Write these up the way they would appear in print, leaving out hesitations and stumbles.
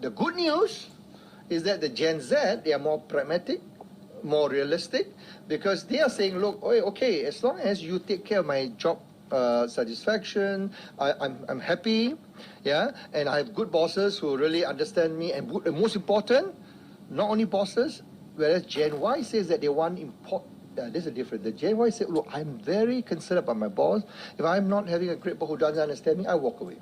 the good news is that the Gen Z, they are more pragmatic, more realistic, because they are saying, look, okay, as long as you take care of my job satisfaction, I'm happy, yeah, and I have good bosses who really understand me, and most important, not only bosses, whereas Gen Y says that they want there's a difference. The Gen Y said, look, I'm very concerned about my boss. If I'm not having a great boss who doesn't understand me, I walk away.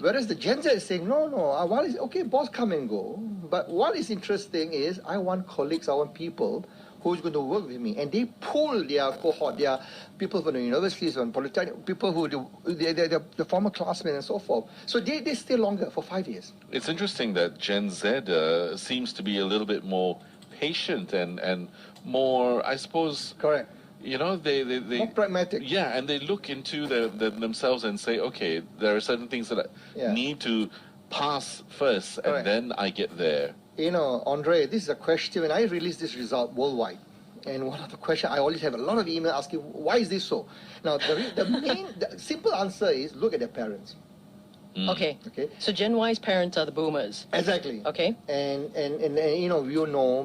Whereas the Gen Z is saying, no, while it's okay, boss come and go, but what is interesting is I want colleagues, I want people who's going to work with me, and they pull their cohort, their people from the universities, from polytechnic, people who they're the former classmates and so forth. So they stay longer for 5 years. It's interesting that Gen Z seems to be a little bit more patient and more, I suppose. Correct. You know, they more pragmatic. Yeah, and they look into themselves and say, okay, there are certain things that I need to pass first, and then I get there. You know, Andre, this is a question, when I release this result worldwide, and one of the questions, I always have a lot of email asking, why is this so? Now, the simple answer is, look at their parents. Okay. So Gen Y's parents are the boomers. Exactly. Okay. And you know,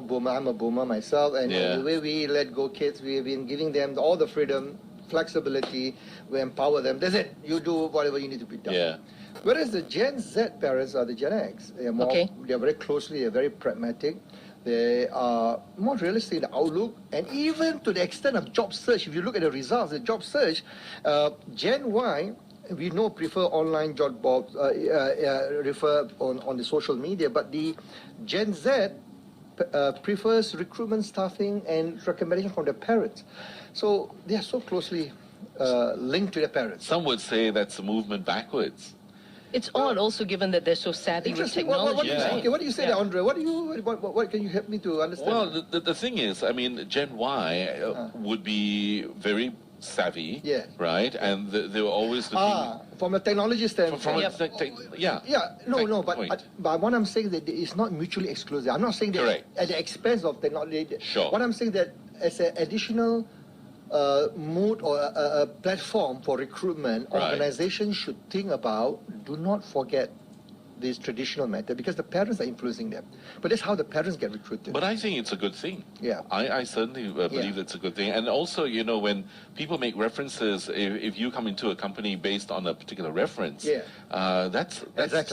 boomer, I'm a boomer myself, and the way we let go kids, we've been giving them all the freedom, flexibility, we empower them. That's it. You do whatever you need to be done. Yeah. Whereas the Gen Z parents are the Gen X. They're more, they're very closely, they're very pragmatic. They are more realistic in the outlook, and even to the extent of job search, if you look at the results, the job search, Gen Y, we know prefer online job boards, refer on the social media, but the Gen Z prefers recruitment, staffing, and recommendation from their parents. So they are so closely linked to their parents. Some would say that's a movement backwards. It's odd also, given that they're so savvy with technology. What do you say there, Andre? What can you help me to understand? Well, the thing is, I mean, Gen Y would be very savvy, right? And they were always looking... from a technology standpoint. But what I'm saying that it's not mutually exclusive. I'm not saying that at the expense of technology. Sure. What I'm saying that as an additional mode or a platform for recruitment, organizations should think about, do not forget this traditional method, because the parents are influencing them. But that's how the parents get recruited. But I think it's a good thing. Yeah. I certainly believe it's a good thing. And also, you know, when people make references, if you come into a company based on a particular reference, that's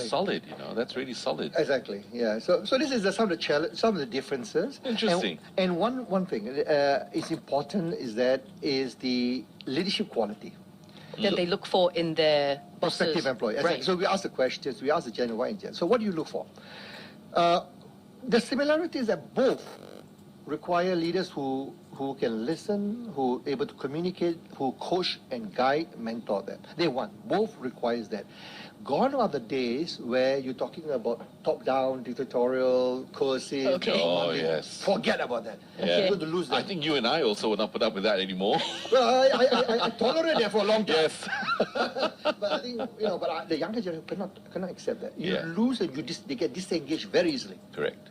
solid, you know, that's really solid. Exactly, yeah. So this is some of the differences. Interesting. And one thing is important is the leadership quality that they look for in their prospective employee. Right. So we ask the questions, we ask the Gen Y and Gen. So what do you look for? The similarities that both require leaders who can listen, who are able to communicate, who coach and guide, mentor them. Both requires that. Gone are the days where you're talking about top-down, dictatorial, coercive. Forget about that. You're going to lose that. I think you and I also will not put up with that anymore. Well, I tolerated that for a long time. Yes. But I think, you know, the younger generation cannot accept that. You lose and they get disengaged very easily. Correct.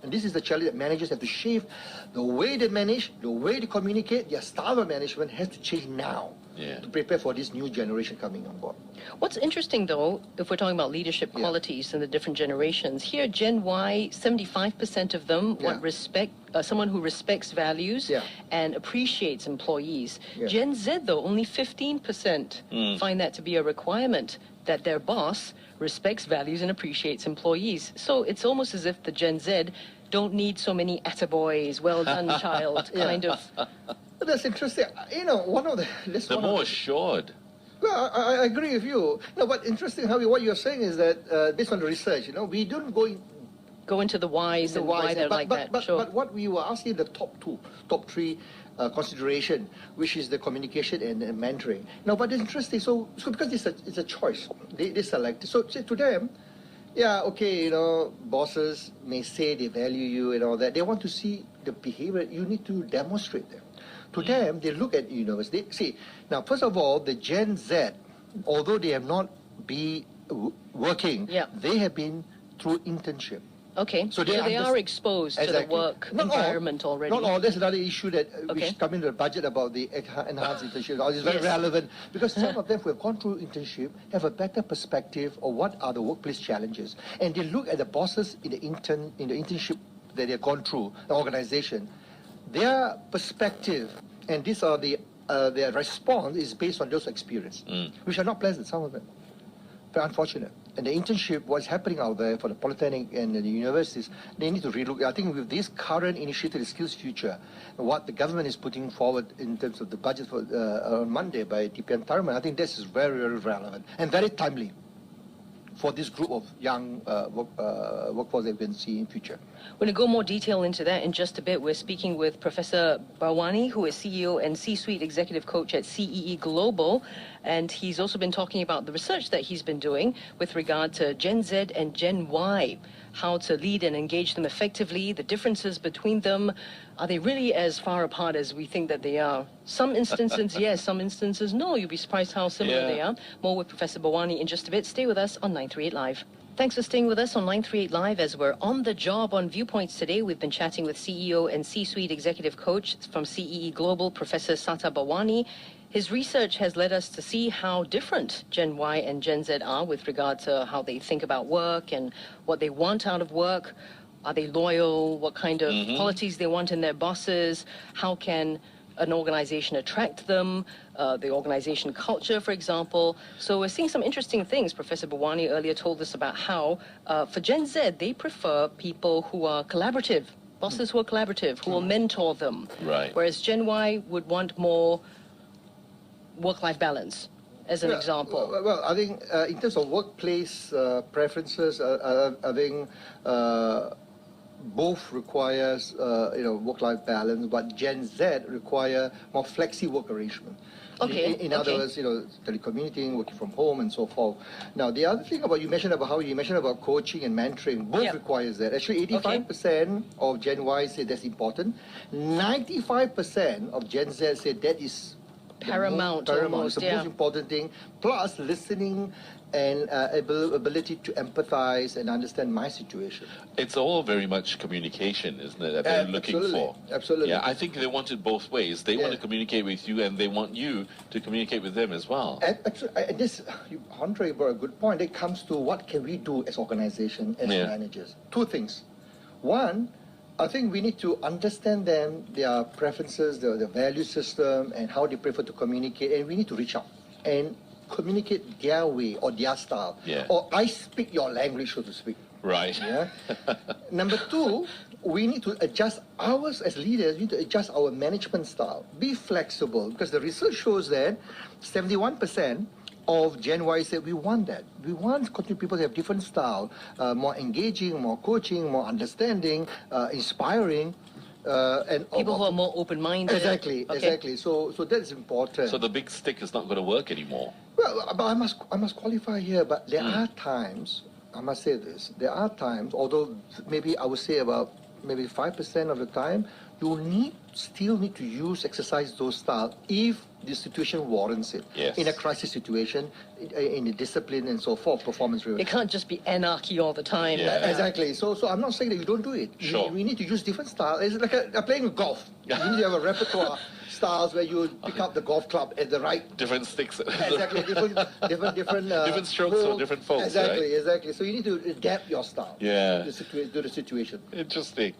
And this is the challenge that managers have to shift. The way they manage, the way they communicate, their style of management has to change now to prepare for this new generation coming on board. What's interesting, though, if we're talking about leadership qualities in the different generations, here Gen Y, 75% of them want respect, someone who respects values and appreciates employees. Gen Z, though, only 15% find that to be a requirement, that their boss respects values and appreciates employees. So it's almost as if the Gen Z don't need so many attaboys, well done child, kind of. That's interesting. You know, one of the... They're more assured. Well, I agree with you. No, but interesting, Harvey, what you're saying is that based on the research, you know, we don't go into the whys and why they're like that. But what we were asking, the top three consideration, which is the communication and mentoring. Now, but it's interesting. So because it's a choice, they select. So to them, you know, bosses may say they value you and all that. They want to see the behavior. You need to demonstrate them. To them, they look at university. See, now, first of all, the Gen Z, although they have not been working, they have been through internship. Okay, so they are exposed to the work environment already. Not all. There's another issue that which come into the budget about the enhanced internship. It's very relevant because some of them who have gone through internship have a better perspective of what are the workplace challenges, and they look at the bosses in the internship that they've gone through, the organization, their perspective, and these are their response is based on those experience, which are not pleasant, some of them. Very unfortunate. And the internship, what's happening out there for the polytechnic and the universities, they need to relook. I think with this current initiative, the Skills Future, what the government is putting forward in terms of the budget for on Monday by DPN Tharman, I think this is very, very relevant and very timely for this group of young workforce that we can see in future. We're going to go more detail into that in just a bit. We're speaking with Professor Bharwani, who is CEO and C-suite executive coach at CEE Global, and he's also been talking about the research that he's been doing with regard to Gen Z and Gen Y, how to lead and engage them effectively, the differences between them. Are they really as far apart as we think that they are? Some instances, yes, some instances, no. You'll be surprised how similar they are. More with Professor Bharwani in just a bit. Stay with us on 938 Live. Thanks for staying with us on 938 Live as we're on the job on Viewpoints today. We've been chatting with CEO and C-suite executive coach from CEE Global, Professor Satha Bharwani. His research has led us to see how different Gen Y and Gen Z are with regard to how they think about work and what they want out of work. Are they loyal? What kind of qualities they want in their bosses? How can an organization attract them? The organization culture, for example. So we're seeing some interesting things. Professor Bharwani earlier told us about how, for Gen Z, they prefer people who are collaborative, bosses who are collaborative, who will mentor them. Right. Whereas Gen Y would want more work-life balance, as an example. Well, I think in terms of workplace preferences, I think both requires work-life balance, but Gen Z require more flexi work arrangement. Okay. In other words, telecommuting, working from home, and so forth. Now, the other thing about you mentioned about coaching and mentoring, both requires that. Actually, 85% of Gen Y say that's important. 95% of Gen Z say that is paramount. It's the most important thing. Plus, listening and ability to empathize and understand my situation. It's all very much communication, isn't it, that they're looking for? Absolutely. Yeah, I think they want it both ways. They want to communicate with you, and they want you to communicate with them as well. And this, Andre brought a good point. It comes to what can we do as organizations, as managers. Two things. One, I think we need to understand them, their preferences, their value system, and how they prefer to communicate, and we need to reach out and communicate their way or their style. Or I speak your language, so to speak. Right. Yeah. Number two, we need to adjust ours as leaders. We need to adjust our management style. Be flexible, because the research shows that 71% of Gen Y said we want that. We want people to have different style, more engaging, more coaching, more understanding, inspiring. And people who are more open-minded. Exactly. So that's important. So the big stick is not going to work anymore. Well, but I must qualify here. But there are times, I must say this. There are times, although maybe I would say about maybe 5% of the time, you still need to exercise those styles if the situation warrants it. Yes. In a crisis situation, in a discipline and so forth, performance review. It can't just be anarchy all the time. Exactly. So I'm not saying that you don't do it. Sure. We need to use different styles. It's like playing golf. You need to have a repertoire styles where you pick up the golf club at the right... Different sticks. Exactly. Different strokes for different folks, Exactly. So you need to adapt your style to the situation. Interesting.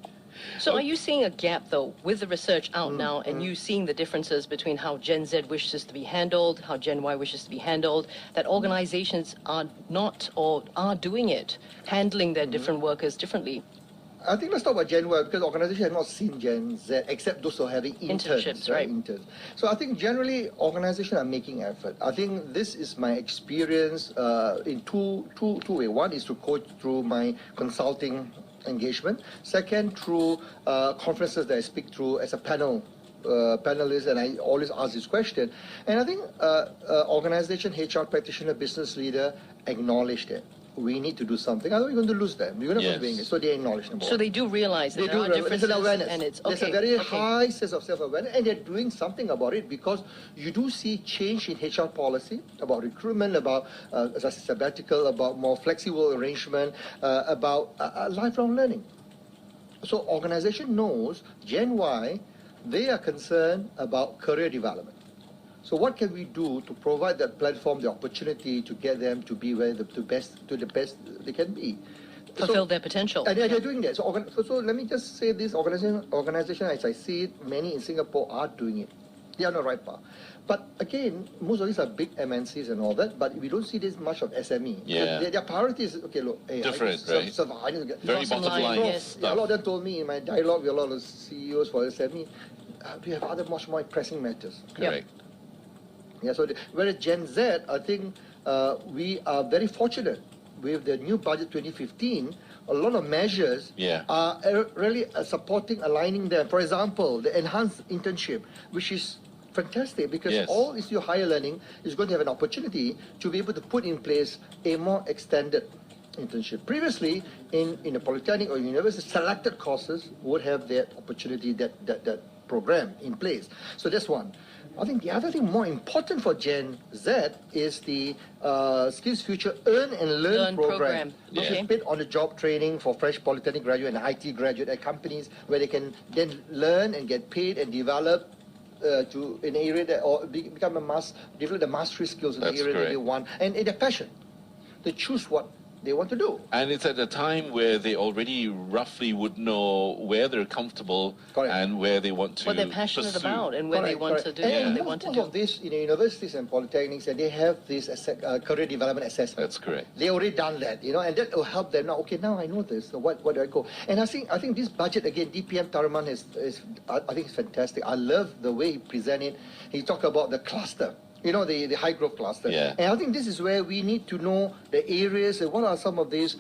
So are you seeing a gap, though, with the research out now, and you seeing the differences between how Gen Z wishes to be handled, how Gen Y wishes to be handled, that organizations are not or are doing it, handling their different workers differently? I think let's talk about Gen Y, because organizations have not seen Gen Z, except those who are having internships, right? Interns. So I think generally organizations are making effort. I think this is my experience in two ways. One is to coach through my consulting engagement. Second, through conferences that I speak through as a panelist, and I always ask this question. And I think organization, HR practitioner, business leader acknowledge that. we need to do something, otherwise we're going to lose them. We're not going to be engaged. So they acknowledge them. So they do realize that there are differences, there's an awareness. and it's There's a very high sense of self-awareness, and they're doing something about it, because you do see change in HR policy about recruitment, about as I said, sabbatical, about more flexible arrangement, about lifelong learning. So organization knows Gen Y, they are concerned about career development. So what can we do to provide that platform, the opportunity to get them to be where the best they can be? Fulfill their potential. And they're doing that. So let me just say this, organization, as I see it, many in Singapore are doing it. They are on the right path. But again, most of these are big MNCs and all that, but we don't see this much of SME. Yeah. Their priority is, okay, look, hey, different, right? I need to get very bottom line. Yes. A lot of them told me in my dialogue with a lot of CEOs for SME, we have other much more pressing matters. Correct. Yeah, so whereas Gen Z, I think we are very fortunate with the new budget 2015. A lot of measures are really supporting, aligning them. For example, the enhanced internship, which is fantastic, because all is your higher learning is going to have an opportunity to be able to put in place a more extended internship. Previously, in a polytechnic or university, selected courses would have that opportunity, that program in place. So that's one. I think the other thing more important for Gen Z is the Skills Future Earn and Learn program, which is paid on-the-job training for fresh polytechnic graduate and IT graduate at companies, where they can then learn and get paid and develop to an area that, or become develop the mastery skills in the area that they want, and their passion. They choose what they want to do. And it's at a time where they already roughly would know where they're comfortable and where they want to what they're passionate pursue. about and where they want to do. And they want to most do. of this in universities and polytechnics, and they have this career development assessment. That's correct. They already done that, and that will help them now. Okay, now I know this. So what do I go? And I think this budget again, DPM Tharman I think it's fantastic. I love the way he presented. He talked about the cluster. The high growth cluster. Yeah. And I think this is where we need to know the areas and what are some of these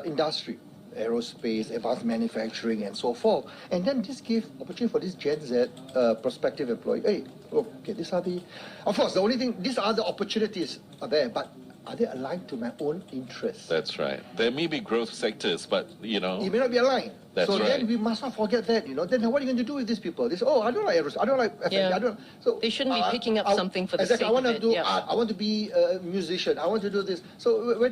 industry, aerospace, advanced manufacturing, and so forth. And then this gives opportunity for this Gen Z prospective employee. Hey, okay, these are of course, the only thing, these are the opportunities are there, but are they aligned to my own interests? That's right. There may be growth sectors, but, it may not be aligned. That's so right. then we must not forget that, Then what are you going to do with these people? They say, I don't like aerospace, I don't like FMC, I don't. So they shouldn't be picking up something for the sake I want of to do art, I want to be a musician, I want to do this. So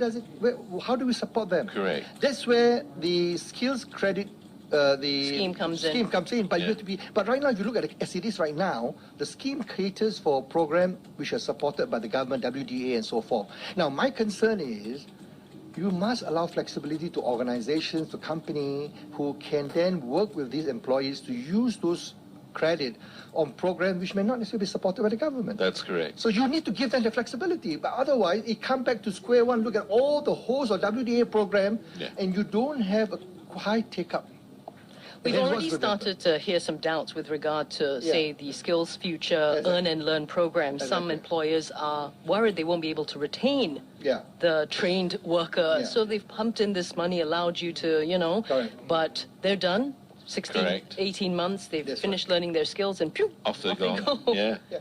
how do we support them? Correct. That's where the skills credit scheme comes in. But you have to be. But right now, if you look at it as it is right now, the scheme caters for programs which are supported by the government, WDA, and so forth. Now, my concern is, you must allow flexibility to organizations, to companies who can then work with these employees to use those credit on programs which may not necessarily be supported by the government. That's correct. So you need to give them the flexibility, but otherwise it comes back to square one. Look at all the hosts of WDA program, and you don't have a high take-up. We've already started to hear some doubts with regard to, say, the Skills Future Earn and Learn program. Some employers are worried they won't be able to retain the trained worker. So they've pumped in this money, allowed you to, but they're done. 16, 18 months, they've finished learning their skills, and off they go.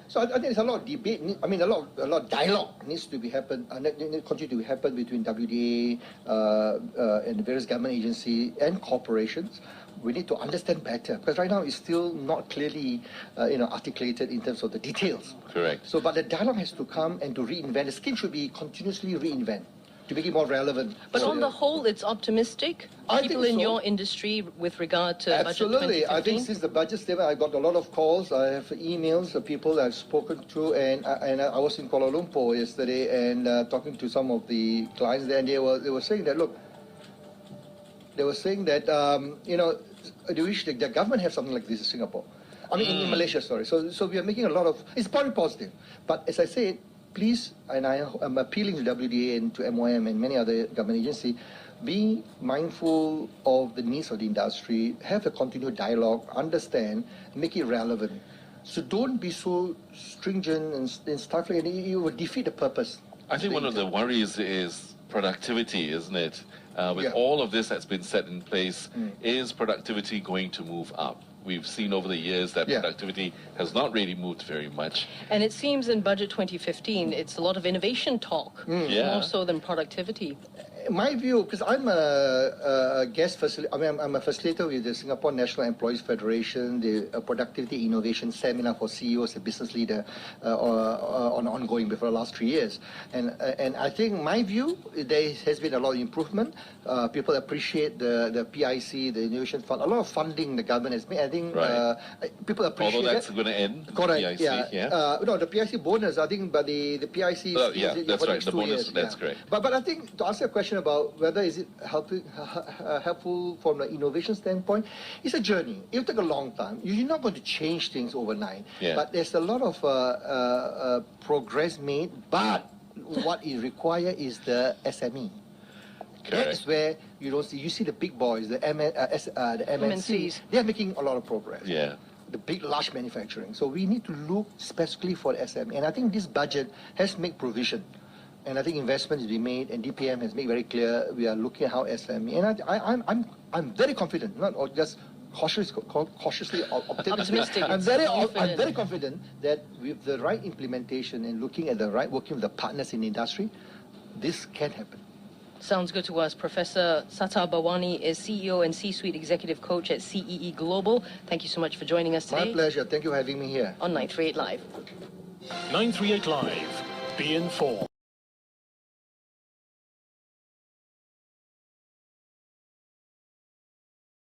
So I think there's a lot of debate. I mean, a lot of dialogue needs to be continue to happen between WDA and the various government agencies and corporations. We need to understand better, because right now it's still not clearly articulated in terms of the details. Correct. So, but the dialogue has to come and to reinvent. The scheme should be continuously reinvent to make it more relevant. But on the whole, it's optimistic. People in your industry with regard to budget 2015? I think since the budget statement, I got a lot of calls. I have emails of people I've spoken to, and I was in Kuala Lumpur yesterday and talking to some of the clients there, and they were saying that, look, they were saying that they wish the government have something like this in Singapore. I mean, in Malaysia, sorry. So we are making a lot of. It's very positive, but as I said, please, and I am appealing to WDA and to MOM and many other government agencies, be mindful of the needs of the industry, have a continued dialogue, understand, make it relevant. So don't be so stringent and stuff like that. You will defeat the purpose. I think one of the worries is productivity, isn't it? With all of this that's been set in place, is productivity going to move up? We've seen over the years that productivity has not really moved very much. And it seems in Budget 2015, it's a lot of innovation talk, more so than productivity. my view, because I'm a guest facilitator, I'm a facilitator with the Singapore National Employees Federation, the Productivity Innovation Seminar for CEOs and Business Leader ongoing before the last 3 years. And I think my view, there has been a lot of improvement. People appreciate the PIC, the Innovation Fund, a lot of funding the government has made. I think people appreciate Although that's that. going to end, Correct, PIC, no, the PIC bonus, I think, but the PIC is that's right, the bonus, years, that's great. But I think, to answer your question about whether is it helpful from an innovation standpoint, it's a journey. It'll take a long time. You're not going to change things overnight. But there's a lot of progress made, but what is required is the SME. That's where you see the big boys, the MNCs. They are making a lot of progress. The big, large manufacturing. So we need to look specifically for the SME. And I think this budget has made provision. And I think investment has been made, and DPM has made very clear we are looking at how SME. And I'm very confident, not just cautiously optimistic. I'm very confident that with the right implementation and looking at working with the partners in the industry, this can happen. Sounds good to us. Professor Sattar Bhawani is CEO and C-Suite Executive Coach at CEE Global. Thank you so much for joining us today. My pleasure. Thank you for having me here. On 938 Live. 938 Live. Be informed.